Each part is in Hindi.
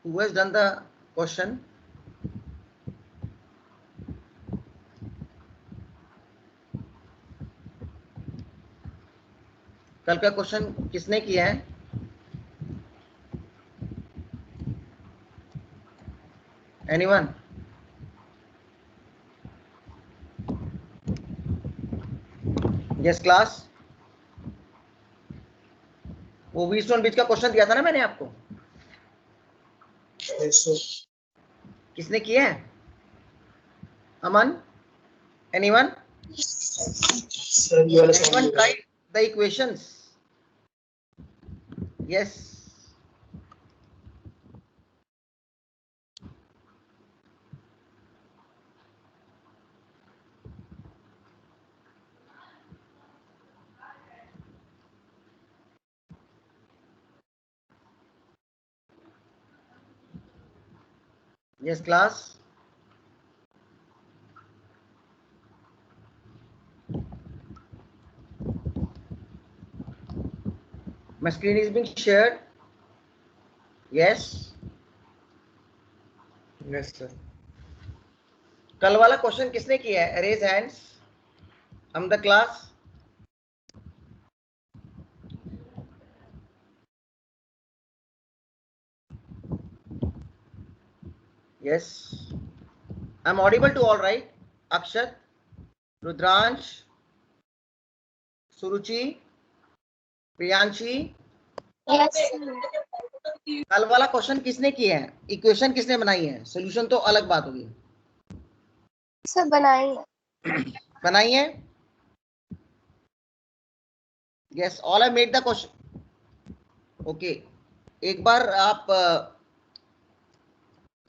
Who has done the question? कल का क्वेश्चन किसने किया है? Anyone? Yes class. वो व्हीटस्टोन ब्रिज का क्वेश्चन दिया था ना मैंने आपको? किसने किया है? अमन? Anyone? Anyone tried the equations? Yes. Yes class. My screen is being shared. Yes. Yes sir. कल वाला क्वेश्चन किसने किया है? Raise hands. I'm the class. Yes. I'm audible to all, right? Akshat, Rudransh, Suruchi, Priyanshi. Yes. कल वाला क्वेश्चन किसने किया है? इक्वेशन किसने बनाई है? सॉल्यूशन तो अलग बात होगी. सर बनाई बनाई है? Yes, all have made the question. Okay. एक बार आप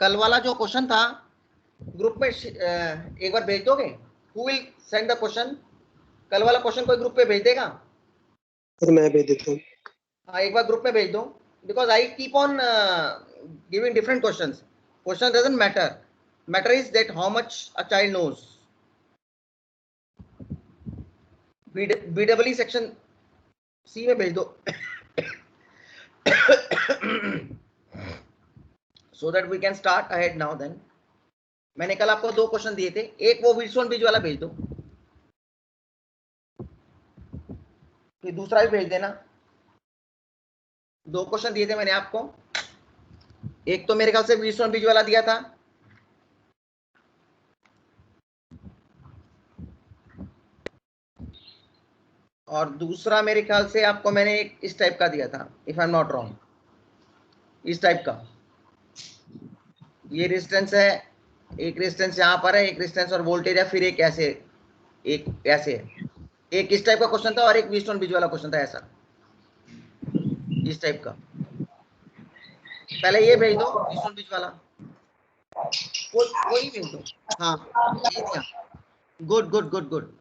कल वाला जो क्वेश्चन था ग्रुप में एक बार भेज दोगे? Who will send the question? कल वाला क्वेश्चन कोई ग्रुप पे भेज देगा? सर मैं भेज देता हूँ. हाँ, एक बार ग्रुप में भेज दो. Because I keep on giving different questions. Question doesn't matter. Matter is that how much a child knows. BEE section C में भेज दो. So that we can start ahead now then. मैंने कल आपको 2 क्वेश्चन दिए थे. एक वो व्हीटस्टोन ब्रिज वाला भेज दो, फिर दूसरा भी भेज देना. 2 क्वेश्चन दिए थे मैंने आपको. एक तो मेरे ख्याल से व्हीटस्टोन ब्रिज वाला दिया था, और दूसरा मेरे ख्याल से आपको मैंने एक इस टाइप का दिया था, if I am not wrong. इस टाइप का ये रेजिस्टेंस है, एक रेजिस्टेंस यहाँ पर है, एक रेजिस्टेंस और वोल्टेज है, फिर एक ऐसे है. एक इस टाइप का क्वेश्चन था और एक व्हीटस्टोन ब्रिज वाला क्वेश्चन था ऐसा, इस टाइप का. पहले ये भेज दो व्हीटस्टोन ब्रिज वाला, कोई भेज दो. हाँ, ये दिया. Good good good good.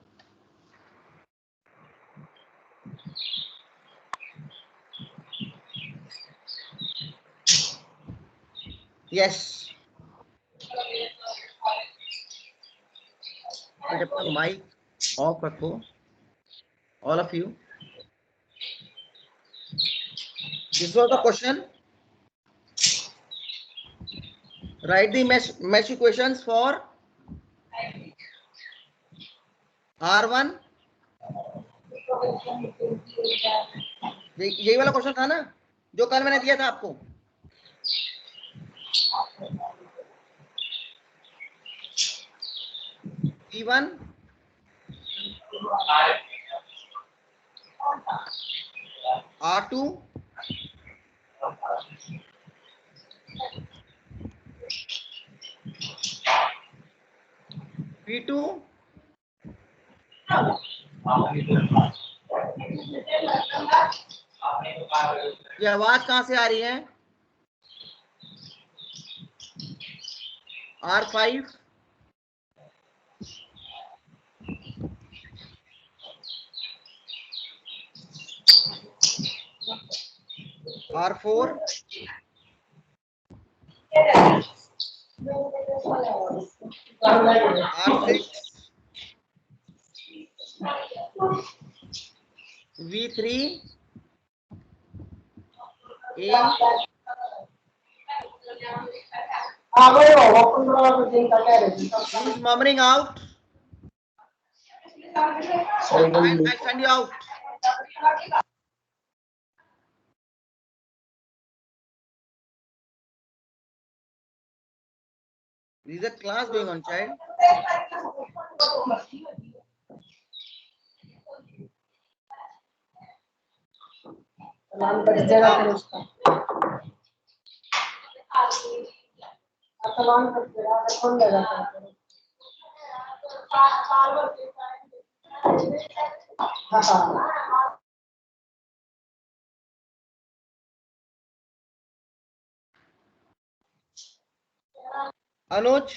Yes. जब तक माइक ऑफ रखो all of you. This was the question. Write the mesh equations for R1. यही वाला क्वेश्चन था ना जो कल मैंने दिया था आपको. V1, R2, V2, ये आवाज कहां से आ रही है? R5, R4, R6, V3, A, Who is murmuring out? I send you out. Is the class going on, child? Anuj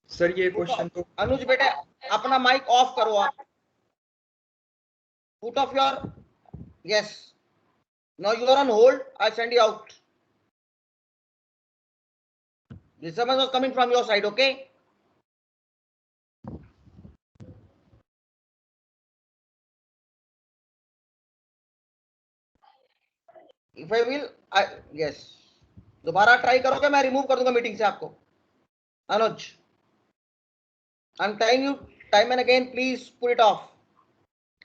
sir ये क्वेश्चन तो अनुज बेटा अपना माइक ऑफ करो आप. Put off your. Yes. Now you are on hold. I send you out. Disturbance was coming from your side, okay? If I will, yes. दोबारा ट्राई करोगे मैं रिमूव कर दूंगा मीटिंग से आपको. अनुज, I'm telling you time and again, please put it off.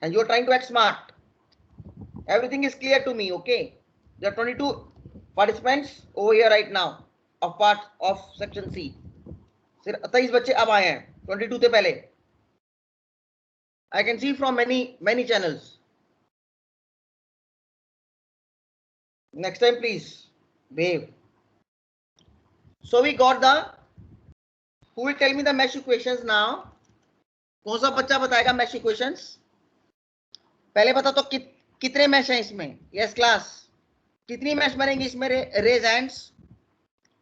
And you are trying to act smart. Everything is clear to me, okay? There are 22 participants over here right now of part of section C. सिर्फ 23 बच्चे अब आए हैं 22 थे पहले. I can see from many channels. Next time please behave. So we got the. Who will tell me the mesh equations now? कौन सा बच्चा बताएगा mesh equations? पहले बता तो कितने mesh हैं इसमें? Yes class. कितनी mesh बनेंगी इसमें? Raise hands.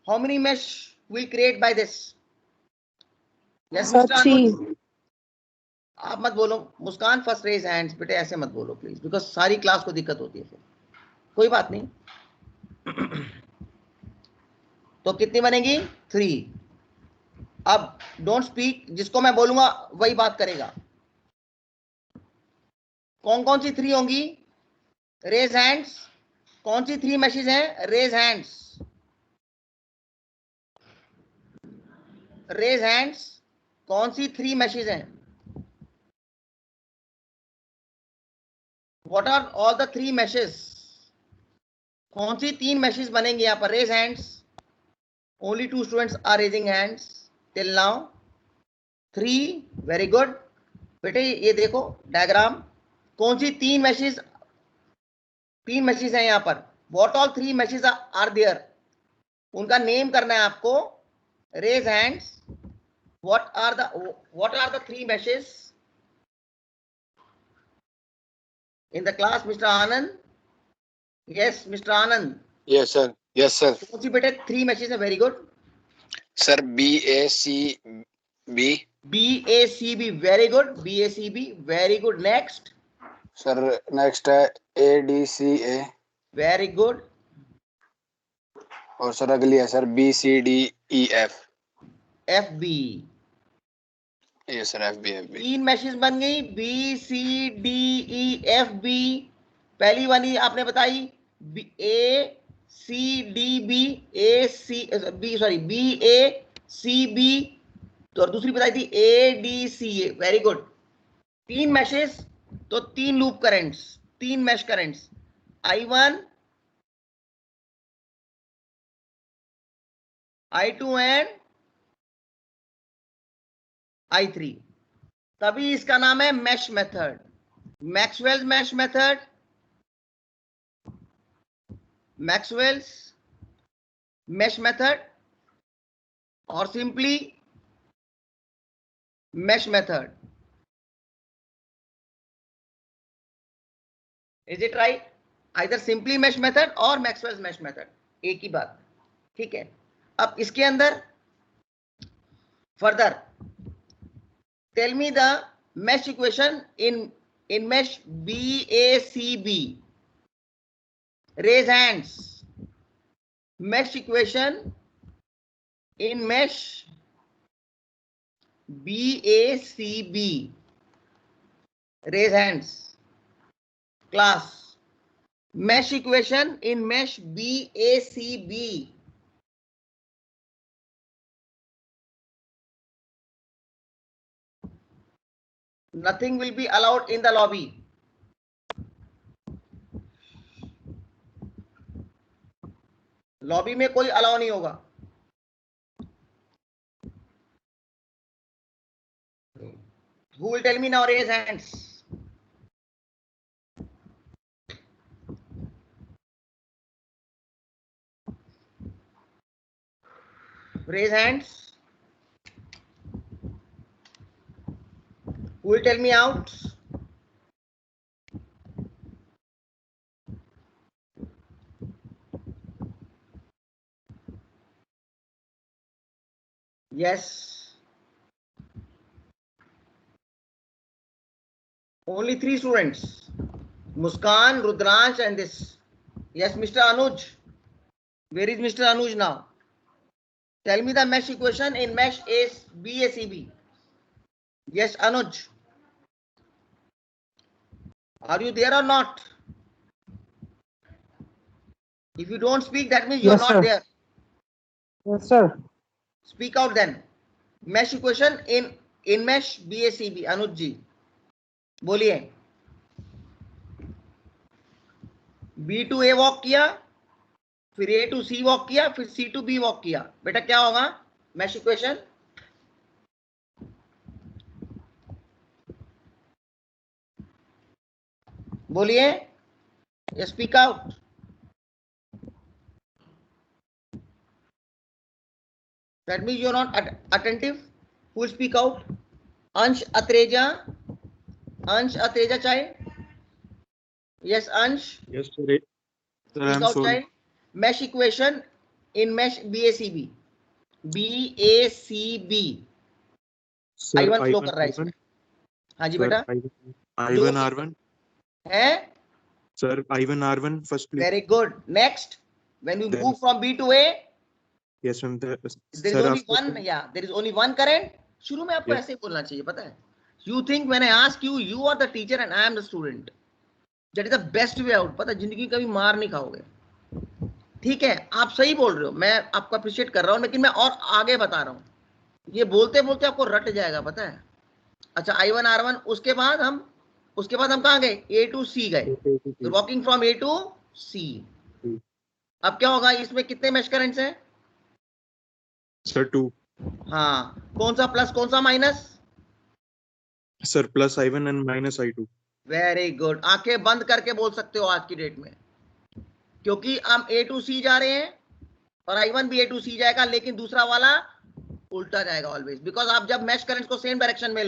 How many mesh will create by this? Yes, Mr. Anuj. आप मत बोलो मुस्कान फर्स्ट रेज हैंड्स बेटे, ऐसे मत बोलो प्लीज, बिकॉज सारी क्लास को दिक्कत होती है फिर. कोई बात नहीं. तो कितनी बनेगी? 3. अब डोंट स्पीक, जिसको मैं बोलूंगा वही बात करेगा. कौन कौन सी 3 होंगी? Raise hands. कौन सी 3 मैशेज हैं? Raise hands. Raise hands. कौन सी 3 मैशेज हैं? What are all the 3 meshes? कौन सी 3 meshes बनेंगे यहाँ पर? Raise hands. Only 2 students are raising hands till now. 3. Very good. बेटे ये देखो डायग्राम. कौन सी 3 meshes? 3 meshes हैं यहाँ पर. What all 3 meshes are there? उनका नेम करना है आपको. Raise hands. What are the 3 meshes? In the class, Mr. Anand. Yes, Mr. Anand. Yes, sir. Yes, sir. कौन सी बेटे 3 मैशेज है? Very good. Sir, BACB. BACB. Very good. BACB. Very good. Next. Sir, next है ADCA. Very good. और सर अगली है सर BCDEF. FB. ये सर FB. 3 मैशेज बन गई. BCDEFB. पहली वाली आपने बताई ACDB. BACB. तो और दूसरी बताई थी ADCA. Very good. 3 मैशेज तो 3 loop currents, 3 mesh currents. I1, I2 and I3. तभी इसका नाम है mesh method. Maxwell's mesh method. Maxwell's mesh method और simply mesh method. Is it right? Either simply mesh method और मैक्सवेल्स मैश मेथड, एक ही बात. ठीक है. अब इसके अंदर further tell me the mesh equation in mesh BACB. Raise hands. Mesh equation in mesh BACB. Raise hands. Class. Mesh equation in mesh BACB. Nothing will be allowed in the lobby. Lobby में कोई अलाउ नहीं होगा. Who will tell me now? Raise hands. Raise hands. Who will tell me out? Yes. Only 3 students. Muskan, Rudransh, and this. Yes, Mr. Anuj. Where is Mr. Anuj now? Tell me the mesh equation in mesh BACB. Yes, Anuj. Are you there or not? If you don't speak, that means you are not there. Yes, sir. Speak out then. Mesh equation in mesh BACB. Anuj ji, बोलिए. B to A वॉक किया, फिर A to C वॉक किया, फिर C to B वॉक किया. बेटा क्या होगा mesh equation? बोलिए. Speak out. That means you are not attentive. Who will speak out? Ansh Atreja. Ansh Atreja child. Yes, Ansh. Yes, sir. Speak out child. Mesh equation in mesh BACB. BACB. I1 flow कर रहा है इसमें. हाँ जी बेटा. I1 R1 है. Sir I1 R1 first please. Very good. Next, when you move from B to A, yes ma'am. there is only one. Yeah, there is only one current. शुरू में आपको ऐसे बोलना चाहिए, पता है. You think when I ask you, you are the teacher and I am the student. That is the best way out. पता है जिंदगी कभी मार नहीं खाओगे. ठीक है, आप सही बोल रहे हो, मैं आपको अप्रिशिएट कर रहा हूँ, लेकिन मैं और आगे बता रहा हूँ. ये बोलते बोलते आपको रट जाएगा, पता है. अच्छा, I1 R1. उसके बाद हम कहाँ गए? A to C गए. Walking from A to C. अब क्या होगा? इसमें कितने मैश करंट्स हैं? सर 2. हाँ, कौन सा प्लस कौन सा minus? Sir plus I1 and minus I2. Very good. आंखें बंद करके बोल सकते हो आज की डेट में, क्योंकि हम A to C जा रहे हैं और I1 भी A to C जाएगा, लेकिन दूसरा वाला उल्टा जाएगा ऑलवेज. बिकॉज आप जब मैश करंट्स को सेम डायरेक्शन में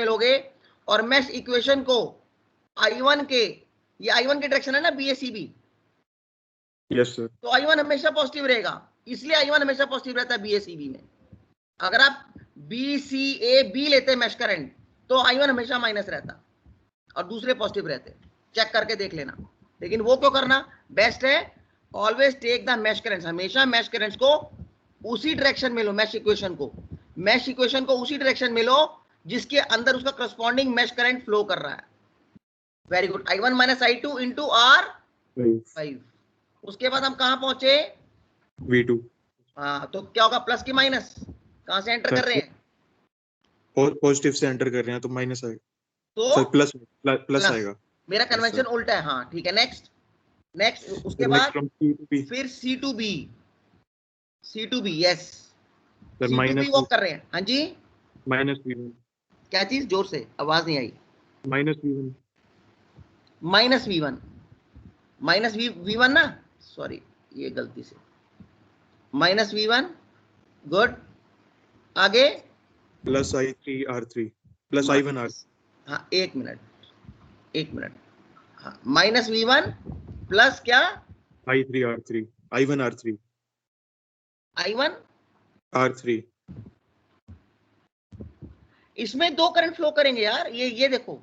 लोगे, और मैश इक्वेशन को I1 के, ये I1 के डायरेक्शन है ना BACB. Yes sir. तो I1 हमेशा पॉजिटिव रहेगा, इसलिए I1 हमेशा पॉजिटिव रहता है BACB में. अगर आप BCAB लेते मैश करंट तो I1 हमेशा माइनस रहता और दूसरे पॉजिटिव रहते. चेक करके देख लेना. लेकिन वो क्यों करना? बेस्ट है always take the mesh currents. हमेशा मैश करंट्स को उसी डायरेक्शन में लो. मैश इक्वेशन को उसी डायरेक्शन में लो जिसके अंदर उसका करस्पॉन्डिंग मैश करंट फ्लो कर रहा है. Very good. I1 minus I2 into R5. उसके बाद हम कहां पहुंचे? V2. हाँ, तो क्या होगा? प्लस की माइनस कहां से एंटर कर रहे हैं? पॉजिटिव से एंटर कर रहे हैं तो माइनस आएगा. तो सर प्लस आएगा. मेरा कन्वेंशन उल्टा है. हाँ ठीक है. नेक्स्ट उसके बाद फिर C to B. Yes, minus walk कर रहे हैं. हाँ जी. Minus V1. क्या चीज? जोर से, आवाज नहीं आई. Minus V1. माइनस V1 ना, सॉरी ये गलती से. Minus V1. गुड. आगे plus I3 R3 plus I1 R. हाँ, एक मिनट. हाँ, माइनस V1 प्लस क्या? I3 R3 I1 R3 I1 R3. इसमें दो करंट फ्लो करेंगे यार. ये देखो.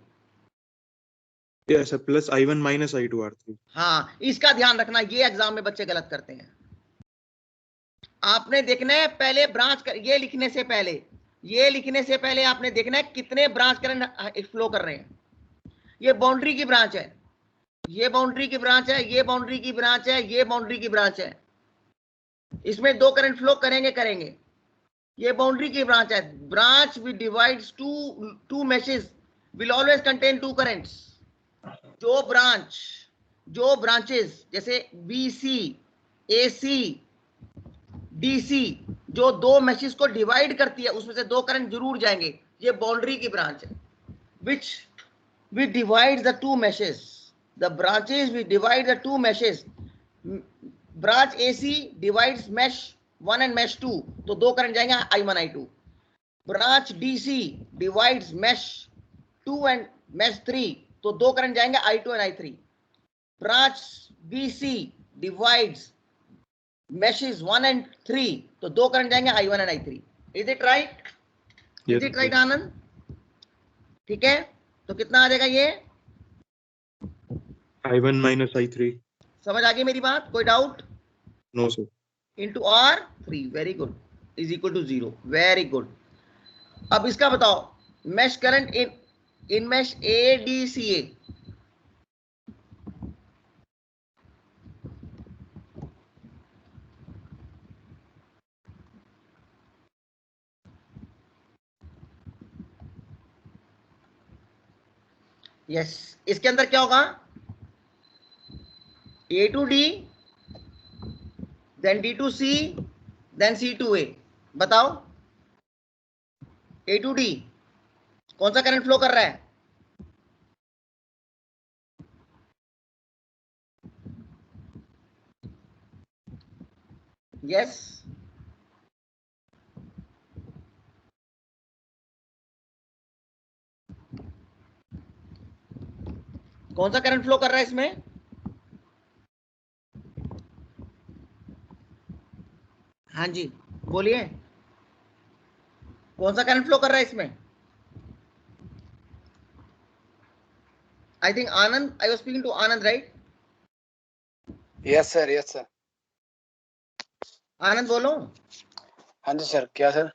Yes sir. Plus I1 minus I2 R3. हाँ, इसका ध्यान रखना, ये एग्जाम में बच्चे गलत करते हैं. आपने देखना है पहले ब्रांच कर, ये लिखने से पहले आपने देखना है कितने ब्रांच करंट फ्लो कर रहे हैं. ये बाउंड्री की ब्रांच है, ये बाउंड्री की ब्रांच है, ये बाउंड्री की ब्रांच है, ये बाउंड्री की ब्रांच है. इसमें दो करंट फ्लो करेंगे. ये बाउंड्री की ब्रांच है. Branch which divides two meshes will always contain two currents. जो ब्रांचेस जैसे BC, AC, DC जो दो meshes को डिवाइड करती है उसमें से दो करंट जरूर जाएंगे. ये बाउंड्री की ब्रांच है. which divides the two meshes. The branches which divide the two meshes. Branch AC divides mesh 1 and mesh 2, तो दो करंट जाएंगे I1 I2. Branch DC divides mesh 2 and mesh 3, तो दो करंट जाएंगे I2 and I3. Branch BC divides meshes 1 and 3, तो दो करंट जाएंगे I1 and I3. Is it right? Yes, Is it right, sir. आनंद? ठीक है, तो कितना आ जाएगा ये? I1 minus I3. समझ आ गई मेरी बात? कोई doubt? No, sir. Into R3. Very good. Is equal to 0. Very good. अब इसका बताओ. Mesh current in mesh ADCA. Yes, इसके अंदर क्या होगा? A to D, then D to C, then C to A. बताओ. A to D कौन सा करंट फ्लो कर रहा है? यस. कौन सा करंट फ्लो कर रहा है इसमें? हाँ जी बोलिए. कौन सा करंट फ्लो कर रहा है इसमें? I think Anand. I was speaking to Anand, right? Yes sir, yes sir. Anand बोलो. हाँ जी सर. क्या सर?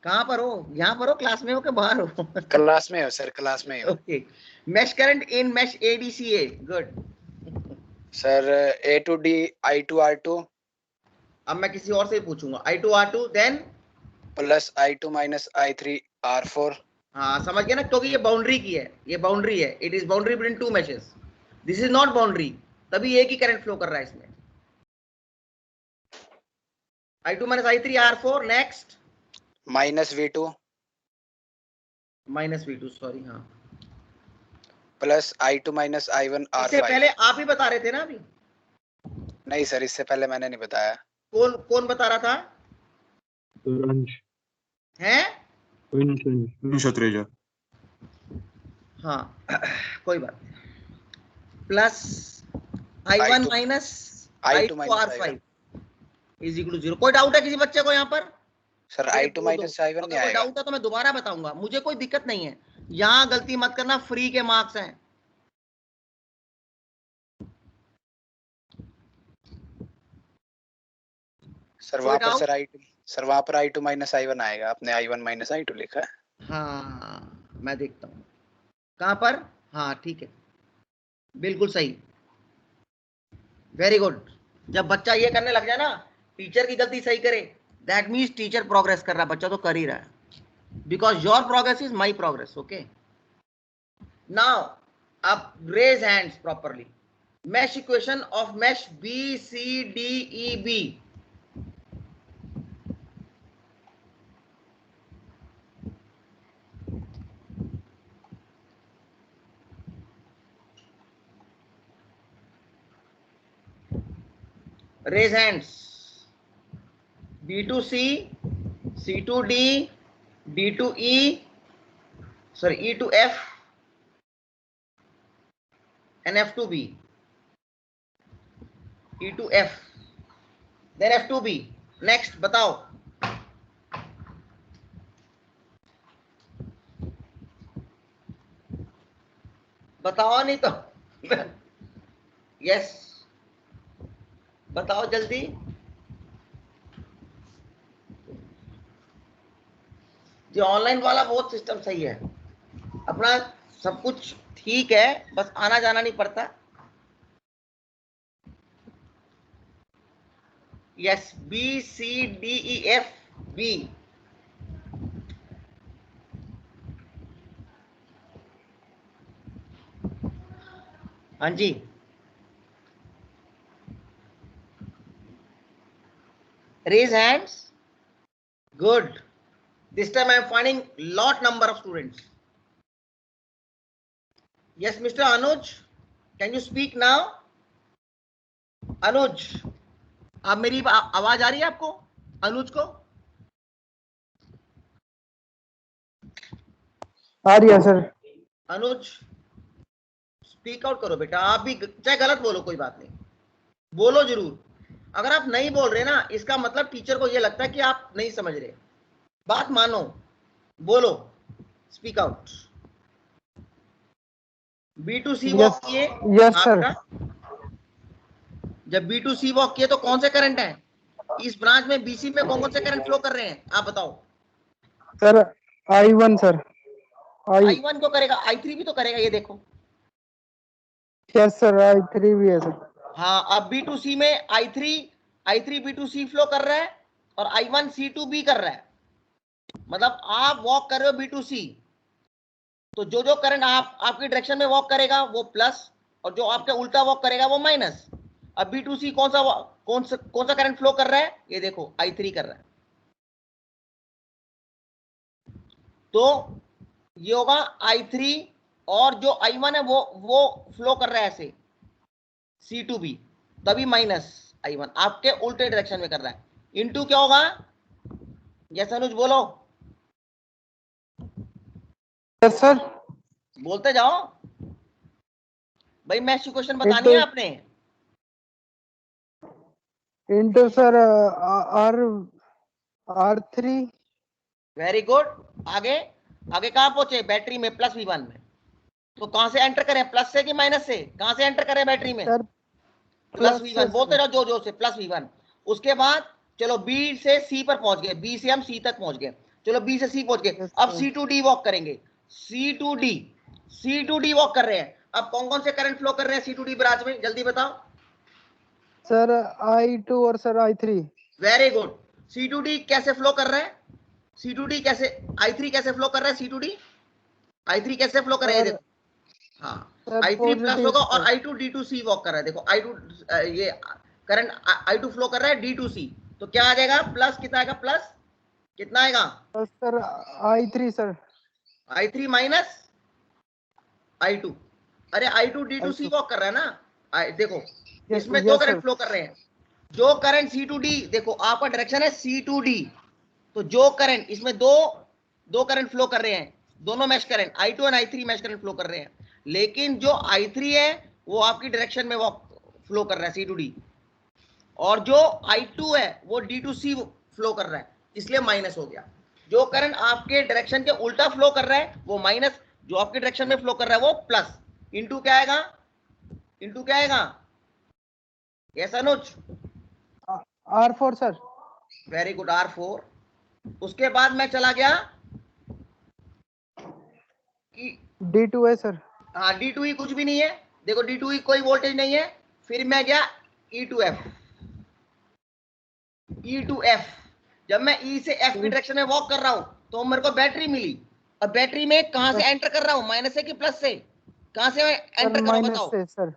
कहाँ पर हो? यहाँ पर हो, क्लास में हो कि बाहर हो? क्लास में हो सर, क्लास में हो. Okay. Mesh current in mesh ADCA. Good. Sir A to D I2 R2 अब मैं किसी और से पूछूंगा. I2 R2 then plus I2 minus I3 R4. हाँ समझ गया ना, क्योंकि ये बाउंड्री की है. ये बाउंड्री है. It is boundary between two meshes. This is not boundary, तभी एक ही करंट फ्लो कर रहा है इसमें. I2 minus I3 R4. Next minus V2 minus V2. Sorry, हाँ. प्लस I2 minus I1 इससे R5. पहले आप ही बता रहे थे ना अभी. नहीं सर, इससे पहले मैंने नहीं बताया. कौन बता रहा था? हैं? Kshatriya. हाँ कोई बात. Plus I1 minus I2 R5 is equal to 0. कोई डाउट है किसी बच्चे को यहाँ पर? सर I2 minus I1 नहीं कोई आएगा. डाउट है तो मैं दोबारा बताऊंगा. मुझे कोई दिक्कत नहीं है. यहाँ गलती मत करना, फ्री के मार्क्स हैं. सर वहाँ पर I2 minus I1 आएगा. आपने I1 minus I2 लिखा है. हाँ मैं देखता हूँ कहाँ पर. हाँ ठीक है, बिल्कुल सही. Very good. जब बच्चा ये करने लग जाए ना, टीचर की गलती सही करे, दैट मीन्स टीचर प्रोग्रेस कर रहा है. बच्चा तो कर ही रहा है. Because your progress is my progress. Okay. Now अब raise hands properly. mesh equation of mesh BCDEB. Raise hands. B to C, C to D, D to E, sorry, E to F, and F to B. E to F, then F to B. Next, बताओ. बताओ नहीं तो यस बताओ जल्दी. जो ऑनलाइन वाला बहुत सिस्टम सही है. अपना सब कुछ ठीक है, बस आना जाना नहीं पड़ता. Yes, B C D E F B, हाँ जी, raise hands. Good. This time I am finding lot number of students. Yes, Mr. Anuj, can you speak now? अनुज, आप मेरी आवाज आ रही है आपको? अनुज को आ रही है सर। अनुज स्पीक आउट करो बेटा, आप भी चाहे गलत बोलो कोई बात नहीं, बोलो जरूर। अगर आप नहीं बोल रहे ना, इसका मतलब टीचर को ये लगता है कि आप नहीं समझ रहे। बात मानो, बोलो, स्पीक आउट। B2C वॉक किए? Yes sir. जब B2C वॉक किए तो कौन से करंट हैं इस ब्रांच में? BC में कौन कौन से करंट फ्लो कर रहे हैं आप बताओ? Sir I1 sir. I1 को करेगा, I3 भी तो करेगा, ये देखो। यस सर, I3 भी है सर। हाँ, अब B2C में I3 B2C फ्लो कर रहा है और I1 C2B कर रहा है। मतलब आप वॉक कर रहे हो B2C, तो जो जो करंट आपकी डायरेक्शन में वॉक करेगा वो प्लस, और जो आपके उल्टा वॉक करेगा वो माइनस। अब B2C कौन सा करंट फ्लो कर रहा है? ये देखो, I3 कर रहा है। तो ये होगा I3, और जो I1 है वो फ्लो कर रहा है ऐसे C2B, तभी माइनस I1 आपके उल्टे डायरेक्शन में कर रहा है। इनटू क्या होगा? यस अनुज बोलो। Yes sir. बोलते जाओ भाई, मैथ्स की क्वेश्चन बतानी है आपने। Into sir R3। Very good. आगे आगे कहां पहुंचे? बैटरी में प्लस V1 में। तो कहां से एंटर करें, प्लस से कि माइनस से? कहां से एंटर करें बैटरी में? Sir plus V1। बोलते रहो जोर जोर से, प्लस V1। उसके बाद चलो B से C पर पहुंच गए, B से हम C तक पहुंच गए, चलो B से C पहुंच गए। अब C2D वॉक करेंगे, C2D वॉक कर रहे हैं। अब कौन कौन से करंट फ्लो कर रहे हैं C2D ब्रांच में, जल्दी बताओ। सर I2 और sir I3। Very good. C2D कैसे फ्लो कर रहा है? C2D कैसे, I3 कैसे फ्लो कर रहा है? I3 कैसे फ्लो कर रहा है? देखो, हाँ, I3 प्लस होगा और I2 D2C वॉक कर रहा है। देखो I2 ये करंट I2 फ्लो कर रहा है D2C, तो क्या आ जाएगा? प्लस कितना आएगा? प्लस कितना आएगा? Sir I3 sir. I3 minus I2। अरे I2 D2C वॉक कर रहा है ना। देखो इसमें दो करंट फ्लो कर रहे हैं। जो करंट C2D, देखो आपका डायरेक्शन है C2D, तो जो करंट इसमें दो करंट फ्लो कर रहे हैं, दोनों मैश करंट I2 और I3 मैश करंट फ्लो कर रहे हैं। लेकिन जो I3 है वो आपकी डायरेक्शन में वॉक फ्लो कर रहा है C2D, और जो I2 है वो D2C फ्लो कर रहा है, इसलिए माइनस हो गया। जो करंट आपके डायरेक्शन के उल्टा फ्लो कर रहा है वो माइनस, जो आपके डायरेक्शन में फ्लो कर रहा है वो प्लस। इनटू क्या आएगा? इनटू क्या आएगा? यस अनुज? R4 sir. Very good, R4। उसके बाद मैं चला गया D2 है सर। हाँ, D2E कुछ भी नहीं है, देखो D2E कोई वोल्टेज नहीं है। फिर मैं गया E2F। जब मैं E से F की डायरेक्शन में वॉक कर रहा हूं तो मेरे को बैटरी मिली। अब बैटरी में कहां से एंटर कर रहा हूं? माइनस से कि प्लस से? कहां से एंटर कर रहा हूं बताओ? से सर।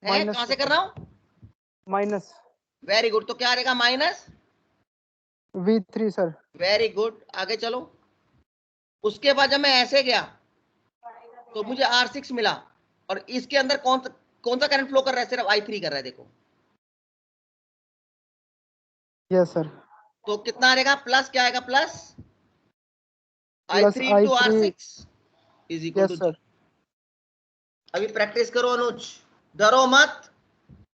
कहां से कर रहा हूं? माइनस। वेरी गुड, तो क्या आ जाएगा? Minus V3 sir. Very good. आगे चलो। उसके बाद जब मैं ऐसे गया तो मुझे R6 मिला, और इसके अंदर कौन सा करंट फ्लो कर रहा है? सिर्फ I3 कर रहा है। देखो यस सर। तो कितना आ जाएगा? प्लस क्या आएगा? Plus I3 into R6 is equal to 0। अभी प्रैक्टिस करो अनुज, डरो मत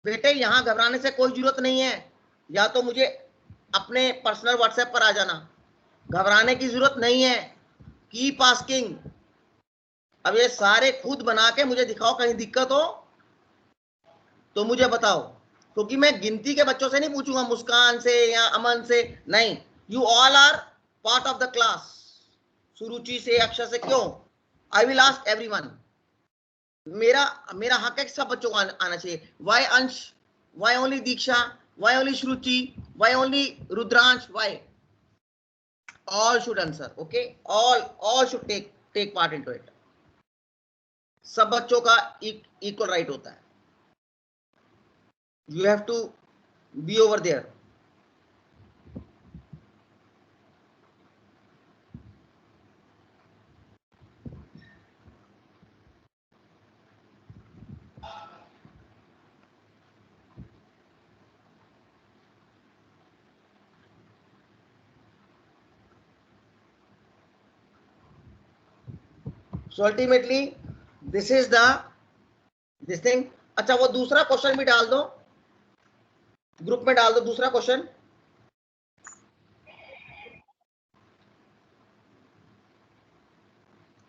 बेटे, यहां घबराने से कोई जरूरत नहीं है। या तो मुझे अपने पर्सनल व्हाट्सएप पर आ जाना, घबराने की जरूरत नहीं है। Keep asking. अब ये सारे खुद बना के मुझे दिखाओ, कहीं दिक्कत हो तो मुझे बताओ, क्योंकि मैं गिनती के बच्चों से नहीं पूछूंगा, मुस्कान से या अमन से नहीं। You all are part of the class. Suruchi से, अक्षर से, क्यों? I will ask everyone. मेरा हक है सब बच्चों को आना चाहिए। Why Ansh? Why only Diksha? Why only Shruchi? Why only Rudransh? Why? all should answer. Okay, all should take part into it. सब बच्चों का equal right होता है. You have to be over there. So ultimately this is this thing. अच्छा, वो दूसरा क्वेश्चन भी डाल दो, ग्रुप में डाल दो दूसरा क्वेश्चन.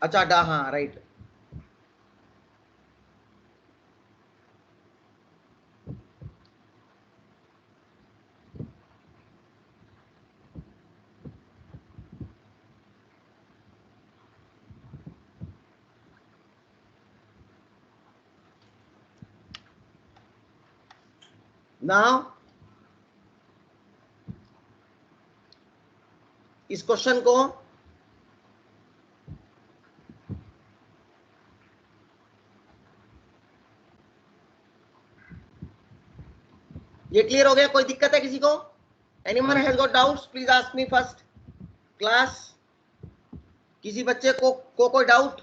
अच्छा, हाँ राइट. नाउ इस क्वेश्चन को ये क्लियर हो गया? कोई दिक्कत है किसी को? Anyone has got doubts? Please ask me first class. किसी बच्चे को कोई doubt?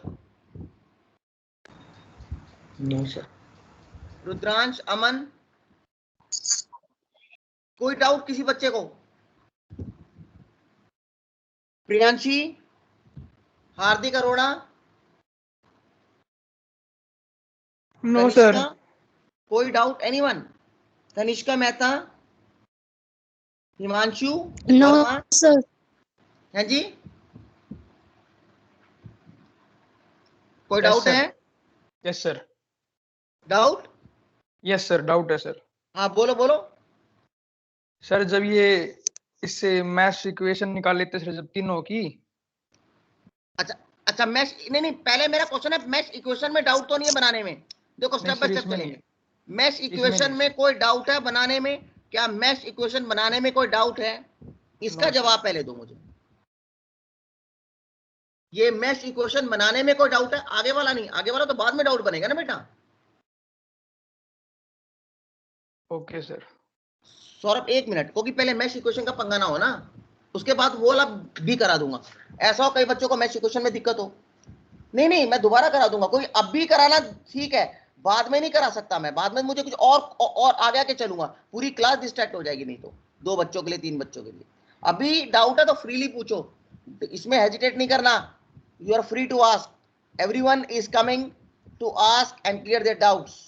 No sir. Rudransh, Aman, कोई डाउट किसी बच्चे को? Priyanshi, Hardik Arora, no sir. कोई doubt? Anyone? Tanishka Mehta, Himanshu, no Verma? Sir. हाँ जी, कोई Yes, डाउट sir. है? Yes sir. Doubt? Yes sir, doubt है सर. हाँ बोलो बोलो. सर जब ये इससे मैथ्स इक्वेशन निकाल लेते सर, जब तीनों की. अच्छा मैश नहीं, पहले मेरा क्वेश्चन है मैश इक्वेशन में डाउट तो नहीं है बनाने में? देखो स्टेप बाय सर, स्टेप इसमें चलेंगे. नहीं. मैश इक्वेशन नहीं. में कोई डाउट है बनाने में? क्या मैश इक्वेशन बनाने में कोई डाउट है? इसका No, sir. जवाब पहले दो मुझे. ये मैश इक्वेशन बनाने में कोई डाउट है? आगे वाला नहीं, आगे वाला तो बाद में डाउट बनेगा ना बेटा. Okay sir. सौरभ एक मिनट, क्योंकि पहले मैश इक्वेशन का पंगा ना हो ना, उसके बाद वो वाला भी करा दूंगा. ऐसा हो कई बच्चों को मैश इक्वेशन में दिक्कत हो. नहीं मैं दोबारा करा दूंगा. कोई अब भी कराना ठीक है, बाद में नहीं करा सकता मैं. बाद में मुझे कुछ और आगे आके चलूंगा, पूरी क्लास डिस्ट्रैक्ट हो जाएगी नहीं तो. 2 बच्चों के लिए 3 बच्चों के लिए अभी डाउट है तो फ्रीली पूछो, इसमें हेजिटेट नहीं करना. You are free to ask. Everyone is coming to ask and clear their doubts.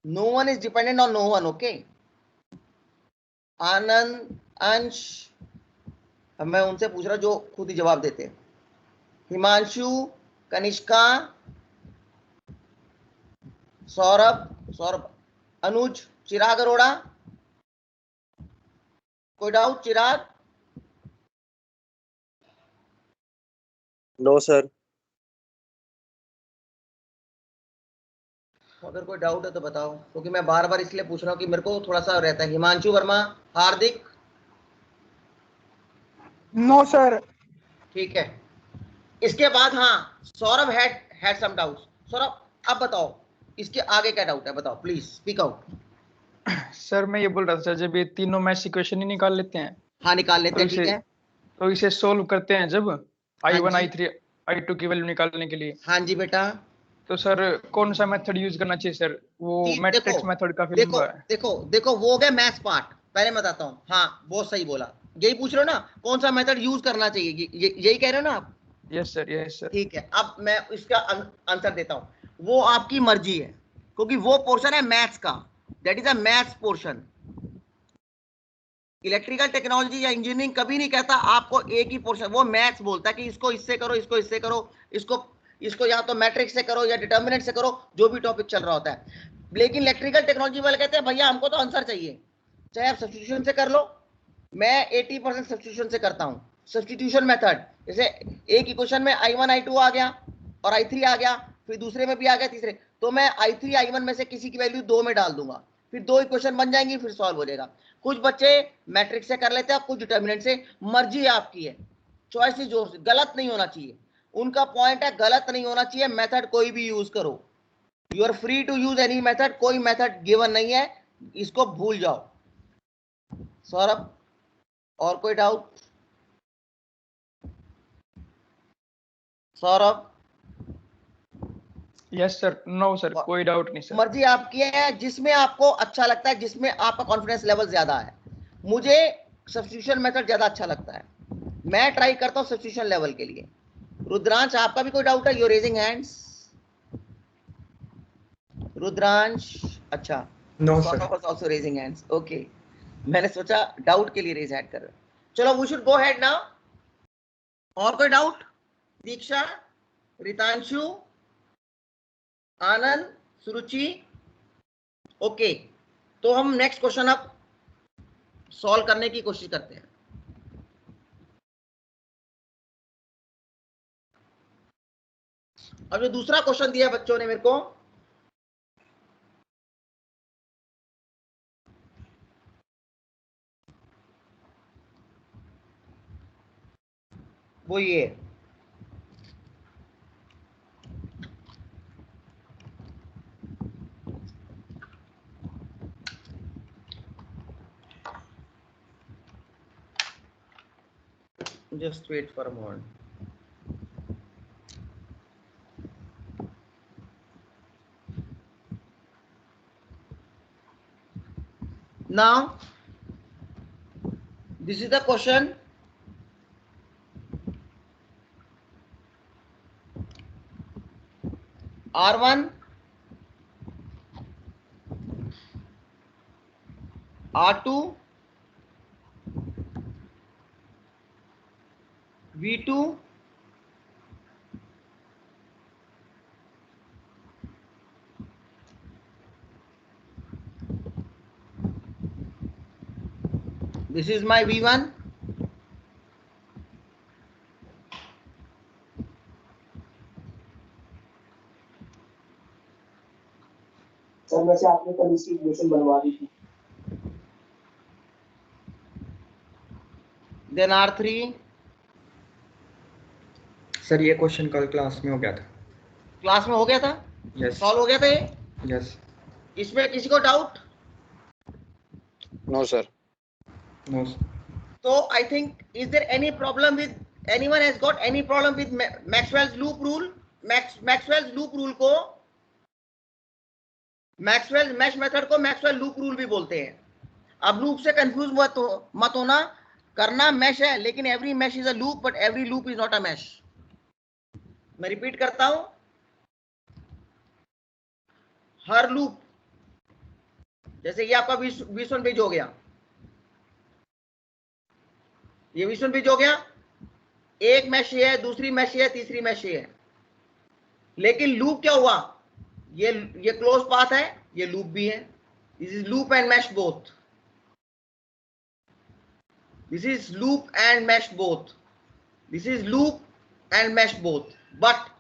No one is dependent on no one. Okay Anand, Ansh, अब मैं उनसे पूछ रहा जो खुद ही जवाब देते हैं. हिमांशु, कनिष्का, सौरभ, अनुज, चिराग अरोड़ा, कोई डाउट? चिराग? No sir. अगर कोई डाउट है तो बताओ, क्योंकि मैं बार बार इसलिए पूछ रहा हूँ कि मेरे को थोड़ा सा रहता है. हिमांशु वर्मा, हार्दिक? No sir. ठीक है. इसके बाद हाँ, Saurabh had some doubts. Saurabh अब बताओ इसके आगे क्या डाउट है, बताओ प्लीज स्पीक आउट. सर मैं ये बोल रहा था सर, जब ये तीनों मैथ्स इक्वेशन ही निकाल लेते हैं, हाँ निकाल लेते हैं, ठीक है. तो इसे सोल्व करते हैं जब I1 जी. I3 I2 की वैल्यू निकालने के लिए, हाँ जी बेटा. तो सर कौन सा मेथड यूज करना चाहिए सर? वो ठीक, मैट्रिक्स देखो, मेथड काफी देखो लंबा है. देखो वो हो गया मैथ्स पार्ट. पहले मैं बताता हूँ. हाँ बहुत सही बोला. यही पूछ रहे हो ना कौन सा मेथड यूज करना चाहिए, यही कह रहे हो ना आप? Yes sir. ठीक है, अब मैं इसका आंसर देता हूँ. वो आपकी मर्जी है, क्योंकि वो पोर्शन है मैथ्स का, that is a maths portion. Electrical technology या इंजीनियरिंग कभी नहीं कहता आपको एक ही पोर्शन, वो मैथ्स बोलता है कि इसको इससे करो, इसको इससे करो, इसको या तो मैट्रिक्स से करो या डिटर्मिनेंट से करो, जो भी टॉपिक चल रहा होता है. लेकिन इलेक्ट्रिकल टेक्नोलॉजी वाले कहते हैं भैया हमको तो आंसर चाहिए, चाहे आप सब्स्टिट्यूशन से कर लो. मैं 80% सब्स्टिट्यूशन से करता हूँ. सब्स्टिट्यूशन मेथड, जैसे एक इक्वेशन में I1 I2 आ गया और I3 आ गया, फिर दूसरे में भी आ गया, तीसरे, तो मैं I3 I1 में से किसी की वैल्यू 2 में डाल दूंगा, फिर 2 इक्वेशन बन जाएंगी, फिर सॉल्व हो जाएगा. कुछ बच्चे मैट्रिक्स से कर लेते हैं, कुछ डिटर्मिनेंट से, मर्जी आपकी है. चॉइस इज योर्स, गलत नहीं होना चाहिए। उनका पॉइंट है गलत नहीं होना चाहिए, मेथड कोई भी यूज करो, you are free to use any method, कोई मेथड गिवन नहीं है, इसको भूल जाओ। सौरभ और कोई doubt? Saurabh? Yes sir, no sir, कोई डाउट नहीं सर। मर्जी आपकी है, जिसमें आपको अच्छा लगता है, जिसमें आपका कॉन्फिडेंस लेवल ज्यादा है। मुझे सब्स्टिट्यूशन मेथड ज्यादा अच्छा लगता है, मैं ट्राई करता हूं सब्स्टिट्यूशन लेवल के लिए। रुद्रांश आपका भी कोई डाउट है? You raising hands. रुद्रांश? अच्छा, No, Saurabh was also raising hands. Okay, मैंने सोचा डाउट के लिए रेज हैंड कर रहे हो। चलो we should go ahead now. और कोई डाउट? दीक्षा, रितांशु, आनंद, सुरुचि? ओके, तो हम नेक्स्ट क्वेश्चन अब सॉल्व करने की कोशिश करते हैं। अब जो दूसरा क्वेश्चन दिया बच्चों ने मेरे को, वो ये just wait for a moment. Now this is the question. R1, R2, V2, this is my V1, sir वैसे आपने कल इसकी इक्वेशन बनवा दी थी। then R3। सर ये क्वेश्चन कल क्लास में हो गया था। क्लास में हो गया था? यस सॉल्व हो गया था ये? यस। इसमें किसी को doubt? No sir. No. So I think, is there any problem with, anyone has got any problem with Maxwell's loop rule? Maxwell's loop rule को, Maxwell's mesh method को Maxwell loop rule भी बोलते हैं। अब लूप से कंफ्यूज मत होना, करना मैश है, लेकिन every mesh is a loop, but every loop is not a mesh. मैं रिपीट करता हूं, हर लूप, जैसे ये आपका V1 पेज हो गया, ये V1 पेज हो गया, एक मैश ये है, दूसरी मैश ये है, तीसरी मैश ये है, लेकिन लूप क्या हुआ, ये क्लोज पाथ है, ये लूप भी है। This is loop and mash both, this is loop and mesh both, this is loop and mesh both, but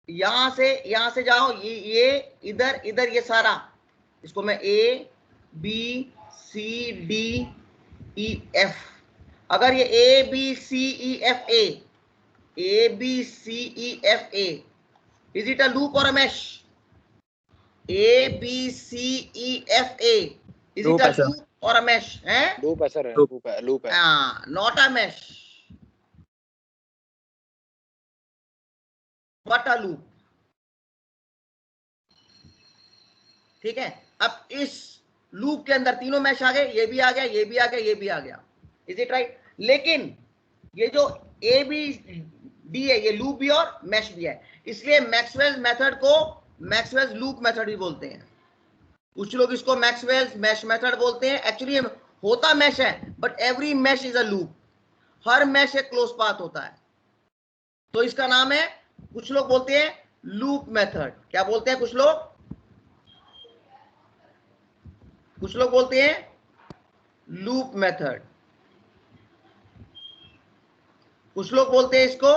यहां से जाओ, ये इधर ये सारा, इसको मैं A B C D E F, अगर ये A B C E F A, is it a loop or a mesh? A B C E F A, is it a loop or a mesh? Loop है सर, लूप है। Not a mesh, but a loop। ठीक है, अब इस लूप के अंदर तीनों मैश आ गए, ये भी आ गया, ये भी आ गया, ये भी आ गया, इज इट राइट? लेकिन ये जो ए बी डी है, ये लूप भी और मैश भी है, इसलिए मैक्सवेल्स मेथड को मैक्सवेल्स लूप मेथड भी बोलते हैं। कुछ लोग इसको मैक्सवेल्स मैश मेथड बोलते हैं। एक्चुअली होता मैश है, but every mesh is a loop, हर मैश एक क्लोज पाथ होता है, तो इसका नाम है, कुछ लोग बोलते हैं लूप मेथड। क्या बोलते हैं कुछ लोग? कुछ लोग बोलते हैं लूप मेथड, कुछ लोग बोलते हैं इसको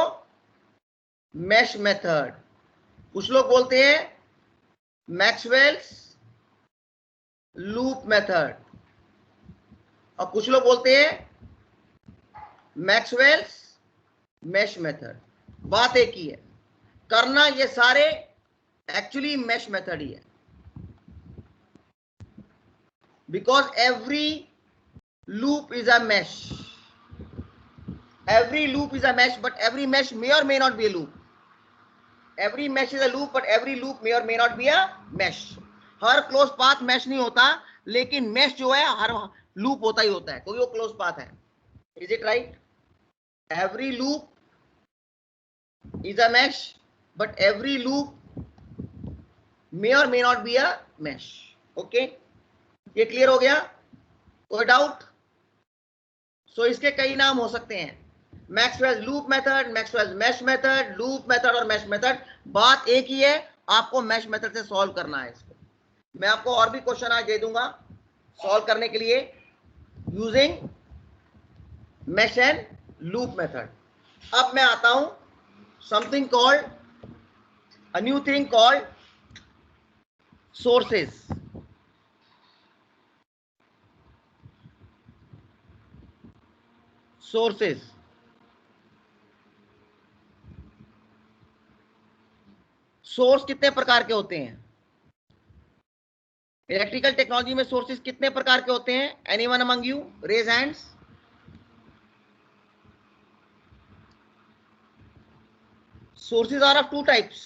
मैश मेथड, कुछ लोग बोलते हैं मैक्सवेल्स लूप मेथड, और कुछ लोग बोलते हैं मैक्सवेल्स मैश मेथड, बात एक ही है, करना ये सारे एक्चुअली मैश मेथड ही है, because every loop is a mesh, every loop is a mesh, but every mesh may or may not be a loop. Every mesh is a loop, but every loop may or may not be a mesh. हर क्लोज पाथ मैश नहीं होता, लेकिन मैश जो है हर लूप होता ही होता है, क्योंकि वो क्लोज पाथ है. Is it right? Every loop is a mesh, but every loop may or may not be a mesh. Okay, ये क्लियर हो गया? कोई डाउट? सो इसके कई नाम हो सकते हैं, Maxwell loop method, Maxwell mesh method, loop method और मैश मेथड. बात एक ही है, आपको मैश मेथड से सॉल्व करना है इसको. मैं आपको और भी क्वेश्चन आज दे दूंगा सॉल्व करने के लिए using mesh and loop method. अब मैं आता हूं something called a new thing called sources. Sources, source कितने प्रकार के होते हैं? इलेक्ट्रिकल टेक्नोलॉजी में सोर्सेस कितने प्रकार के होते हैं? Anyone among you raise hands. Sources are of two types.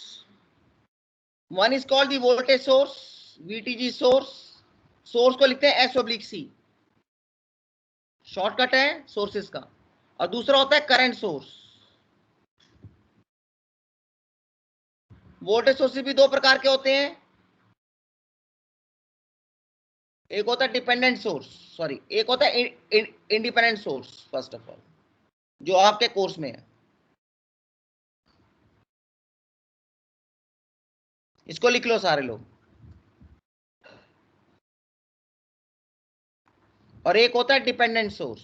One is called the voltage source, VTG source. Source को लिखते हैं S/C, शॉर्टकट है सोर्सेस का. और दूसरा होता है करंट सोर्स. वोल्टेज सोर्सेस भी दो प्रकार के होते हैं, एक होता है डिपेंडेंट सोर्स, सॉरी एक होता है independent source. First of all जो आपके कोर्स में है, इसको लिख लो सारे लोग. और एक होता है dependent source.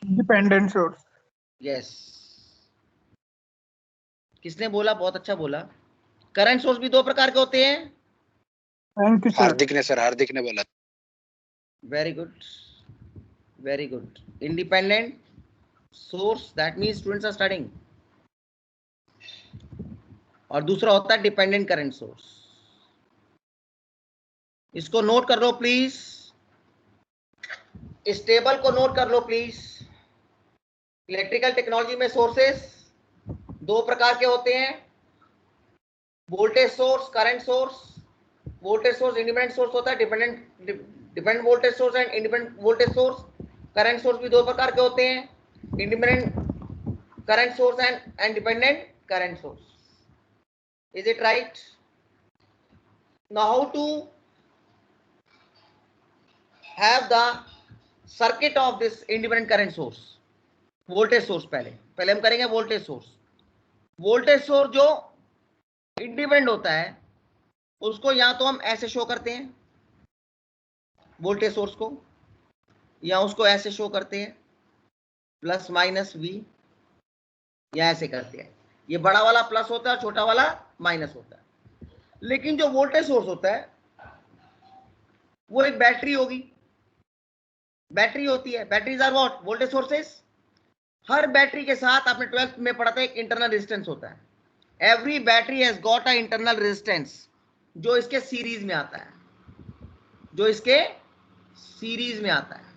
Dependent source. Yes, किसने बोला? बहुत अच्छा बोला. करंट सोर्स भी दो प्रकार के होते हैं. Thank you sir. हार्दिक ने सर, हार्दिक ने बोला. Very good, very good. Independent source, that means students are studying. और दूसरा होता है डिपेंडेंट करंट सोर्स. इसको नोट कर लो प्लीज, इस टेबल को नोट कर लो प्लीज. इलेक्ट्रिकल टेक्नोलॉजी में सोर्सेस दो प्रकार के होते हैं, voltage source, current source. Voltage source independent source होता है, dependent voltage source and independent voltage source. Current source भी दो प्रकार के होते हैं, independent current source and dependent current source. Is it right? Now how to have the circuit of this independent current source. Voltage source पहले हम करेंगे वोल्टेज सोर्स. वोल्टेज सोर्स जो इंडिपेंडेंट होता है उसको या तो हम ऐसे शो करते हैं वोल्टेज सोर्स को, या उसको ऐसे शो करते हैं प्लस माइनस V, या ऐसे करते हैं. ये बड़ा वाला प्लस होता है और छोटा वाला माइनस होता है. लेकिन जो वोल्टेज सोर्स होता है वो एक बैटरी होगी, बैटरी होती है. Batteries are what? Voltage sources. हर बैटरी के साथ आपने 12th में पढ़ा था एक इंटरनल रेजिस्टेंस होता है. Every battery has got a internal resistance जो इसके सीरीज में आता है, जो इसके सीरीज में आता है.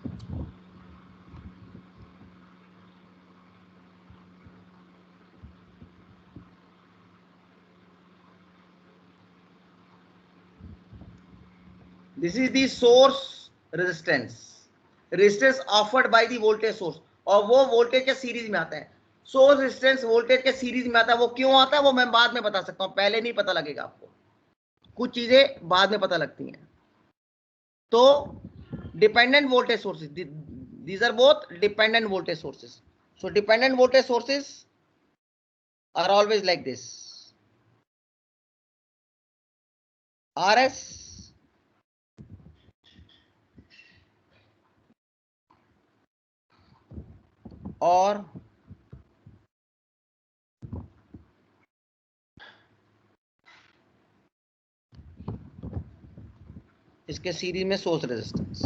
This is the source resistance, resistance offered by the voltage source. और वो वोल्टेज के सीरीज में आता है. सोर्स रेजिस्टेंस वोल्टेज के सीरीज में आता है. वो क्यों आता है वो मैं बाद में बता सकता हूं, पहले नहीं पता लगेगा आपको. कुछ चीजें बाद में पता लगती हैं. तो dependent voltage sources, these are both dependent voltage sources. So dependent voltage sources are always like this. RS और इसके सीरीज में source resistance.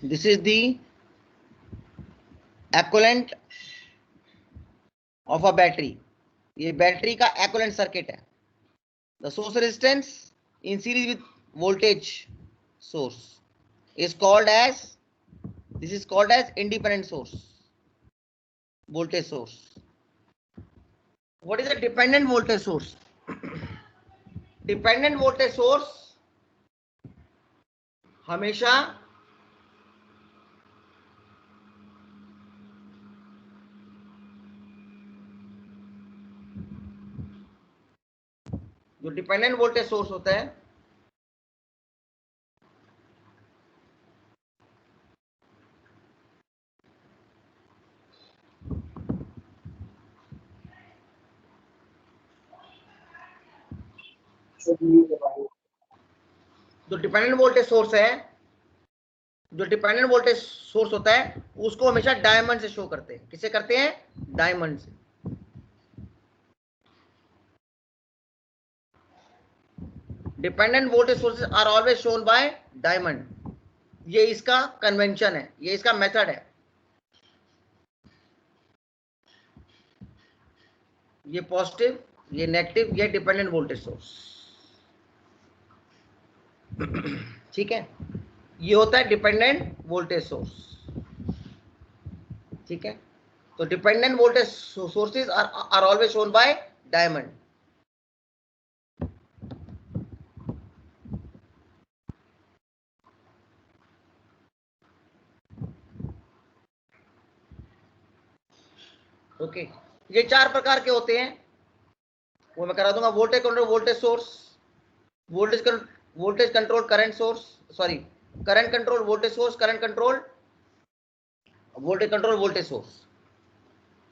This is the equivalent of a battery, ये बैटरी का एक्विवेलेंट सर्किट है। The source resistance in series with voltage source is called as, this is called as independent source, voltage source. What is a dependent voltage source? Dependent voltage source हमेशा जो डिपेंडेंट वोल्टेज सोर्स होता है जो डिपेंडेंट वोल्टेज सोर्स है, जो डिपेंडेंट वोल्टेज सोर्स होता है उसको हमेशा डायमंड से शो करते हैं। किसे करते हैं? डायमंड से। Dependent voltage sources are always shown by diamond. ये इसका कन्वेंशन है, ये इसका मेथड है। ये पॉजिटिव, ये नेगेटिव, ये डिपेंडेंट वोल्टेज सोर्स। ठीक है, ये होता है डिपेंडेंट वोल्टेज सोर्स। ठीक है, तो dependent voltage sources are always shown by diamond. Okay, ये 4 प्रकार के होते हैं, वो मैं करा दूंगा। Voltage control voltage source, voltage control current source, sorry current control voltage source, current control voltage control voltage source.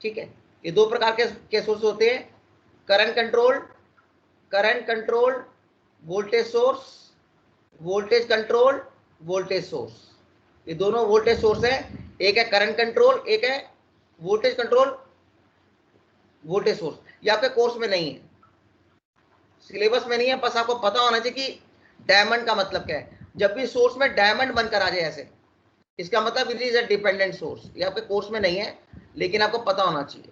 ठीक है, ये 2 प्रकार के सोर्स होते हैं। Current control voltage source, voltage control voltage source. ये दोनों वोल्टेज सोर्स है, एक है करंट कंट्रोल, एक है वोल्टेज कंट्रोल वोल्टेज सोर्स। ये आपके कोर्स में नहीं है, सिलेबस में नहीं है, बस आपको पता होना चाहिए कि डायमंड का मतलब क्या है। जब भी सोर्स में डायमंड बनकर आ जाए ऐसे, इसका मतलब it is a dependent source. ये आपके कोर्स में नहीं है, लेकिन आपको पता होना चाहिए।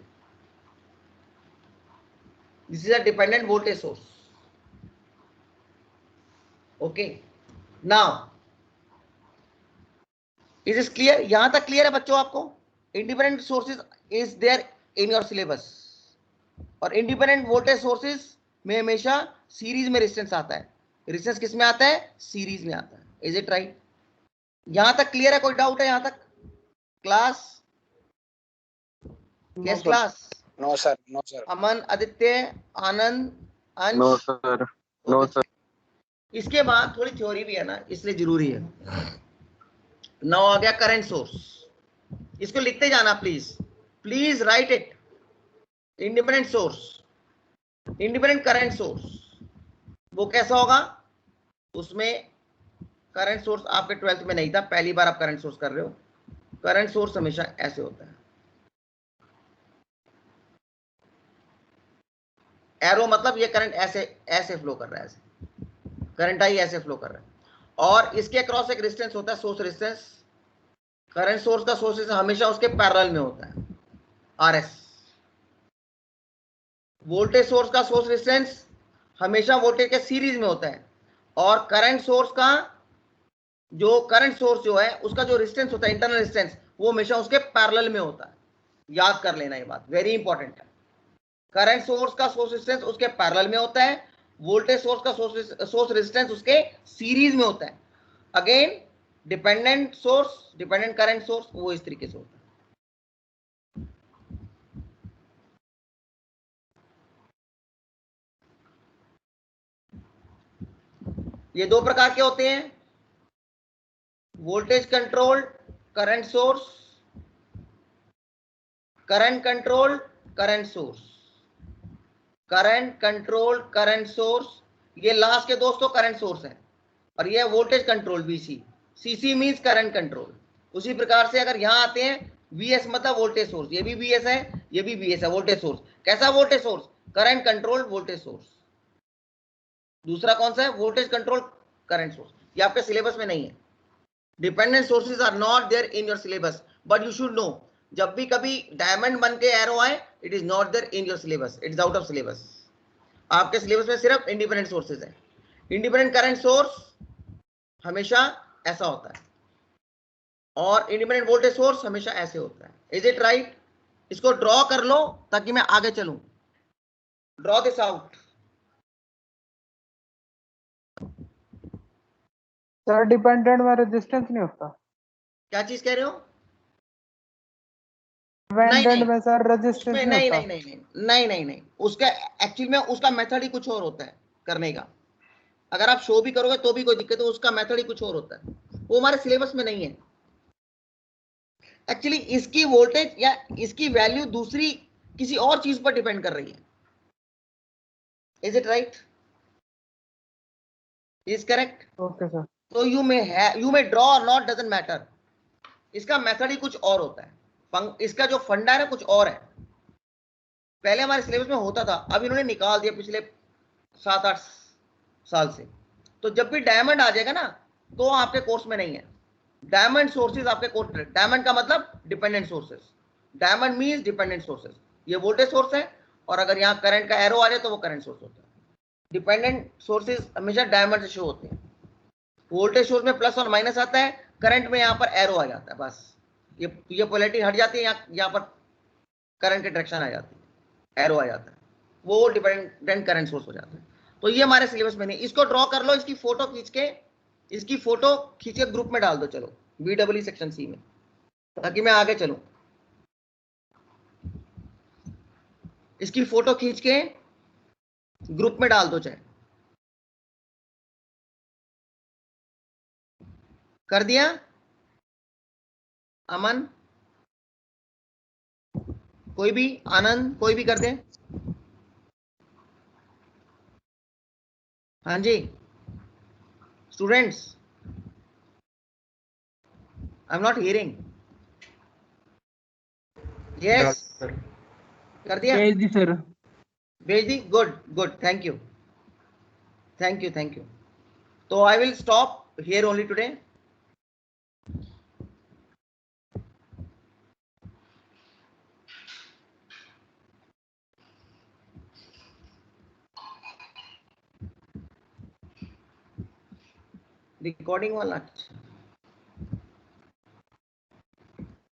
This is a dependent voltage source. Okay, now is is clear? यहां तक क्लियर है बच्चों आपको? Independent sources is there in your syllabus, और इंडिपेंडेंट वोल्टेज सोर्सेज में हमेशा सीरीज में रेजिस्टेंस आता है। रेजिस्टेंस किस में आता है? सीरीज में आता है। Is it right? यहां तक क्लियर है? कोई डाउट है यहां तक? Class? Yes class? No sir, no sir. Aman, Aditya, Anand, Ansh? No sir, no sir. इसके बाद थोड़ी थ्योरी भी है ना, इसलिए जरूरी है। नाउ आ गया करंट सोर्स। इसको लिखते जाना please, please right it. Independent source, independent current source, वो कैसा होगा? उसमें करंट सोर्स आपके 12th में नहीं था, पहली बार आप करंट सोर्स कर रहे हो। करंट सोर्स हमेशा ऐसे होता है, एरो मतलब ये करंट ऐसे ऐसे फ्लो कर रहा है, ऐसे करंट आई ऐसे फ्लो कर रहा है, और इसके अक्रॉस एक रेजिस्टेंस होता है, सोर्स रेजिस्टेंस। करंट सोर्स का सोर्स रेजिस्टेंस हमेशा उसके पैरेलल में होता है, आरएस। वोल्टेज सोर्स का सोर्स रेजिस्टेंस हमेशा वोल्टेज के सीरीज में होता है, और करंट सोर्स का जो करंट सोर्स जो है उसका जो रेजिस्टेंस होता है, इंटरनल रेजिस्टेंस, वो हमेशा उसके पैरेलल में होता है। याद कर लेना, ये बात वेरी इंपॉर्टेंट है। करंट सोर्स का सोर्स रेजिस्टेंस उसके पैरेलल में होता है, वोल्टेज सोर्स का सोर्स रेजिस्टेंस उसके सीरीज में होता है। Again dependent source, dependent current source वो इस तरीके से होता है। ये 2 प्रकार के होते हैं, voltage control current source, current control current source, current control current source. ये लास्ट के दोस्तों करंट सोर्स है, और ये voltage control VC. CC means current control. उसी प्रकार से अगर यहां आते हैं, वीएस मतलब वोल्टेज सोर्स, ये भी वीएस है, ये भी वीएस है, वोल्टेज सोर्स। कैसा voltage source? Current control voltage source. दूसरा कौन सा है? Voltage control current source. ये आपके सिलेबस में नहीं है। Dependent sources are not there in your syllabus, but you should know जब भी कभी डायमंड बन के एरो आए, it is not there in your syllabus, it is out of syllabus. आपके सिलेबस में सिर्फ इंडिपेंडेंट सोर्सेज है। इंडिपेंडेंट करंट सोर्स हमेशा ऐसा होता है और इंडिपेंडेंट वोल्टेज सोर्स हमेशा ऐसे होता है। Is it right? इसको ड्रॉ कर लो ताकि मैं आगे चलूं। Draw this out. Sir dependent में रेजिस्टेंस नहीं होता। क्या चीज कह रहे हो? डिपेंडेंट में सर रेजिस्टेंस नहीं नहीं नहीं होता। नहीं नहीं नहीं नहीं नहीं, उसका एक्चुअली में उसका मेथड ही कुछ और होता है करने का। अगर आप शो भी करोगे तो भी कोई दिक्कत है, उसका मेथड ही कुछ और होता है, वो हमारे सिलेबस में नहीं है। एक्चुअली इसकी वोल्टेज या इसकी वैल्यू दूसरी किसी और चीज पर डिपेंड कर रही है। Is it right? Is correct? Okay sir. तो यू मे ड्रॉ और नॉट, डजंट मैटर। इसका मेथड ही कुछ और होता है, इसका जो फंडा है कुछ और है। पहले हमारे सिलेबस में होता था, अब इन्होंने निकाल दिया पिछले 7-8 साल से। तो जब भी डायमंड आ जाएगा ना तो आपके कोर्स में नहीं है। डायमंड सोर्सेज आपके कोर्स में, डायमंड का मतलब dependent sources, diamond means dependent sources. ये वोल्टेज सोर्स है और अगर यहाँ करंट का एरो आ जाए तो वो करंट सोर्स होता है। डिपेंडेंट सोर्सेज हमेशा डायमंड से शो होते हैं। वोल्टेज सोर्स में प्लस और माइनस आता है, करंट में यहाँ पर एरो आ जाता है, बस ये पोलैरिटी हट जाती है, यहाँ पर करंट की डायरेक्शन आ जाती है, एरो आ जाता है, वो डिपेंडेंट करंट सोर्स हो जाता है। तो ये हमारे सिलेबस में नहीं। इसको ड्रॉ कर लो, इसकी फोटो खींच के ग्रुप में डाल दो, चलो BEE सेक्शन सी में, ताकि मैं आगे चलूं। इसकी फोटो खींच के ग्रुप में डाल दो, चाहे कर दिया? अमन, कोई भी, आनंद, कोई भी कर दे। हाँ जी students, I am not hearing. Yes, sir कर दिया? भेज दी सर। भेज दी? Good good, thank you thank you thank you. तो I will stop here only today. Recording वाला अच्छा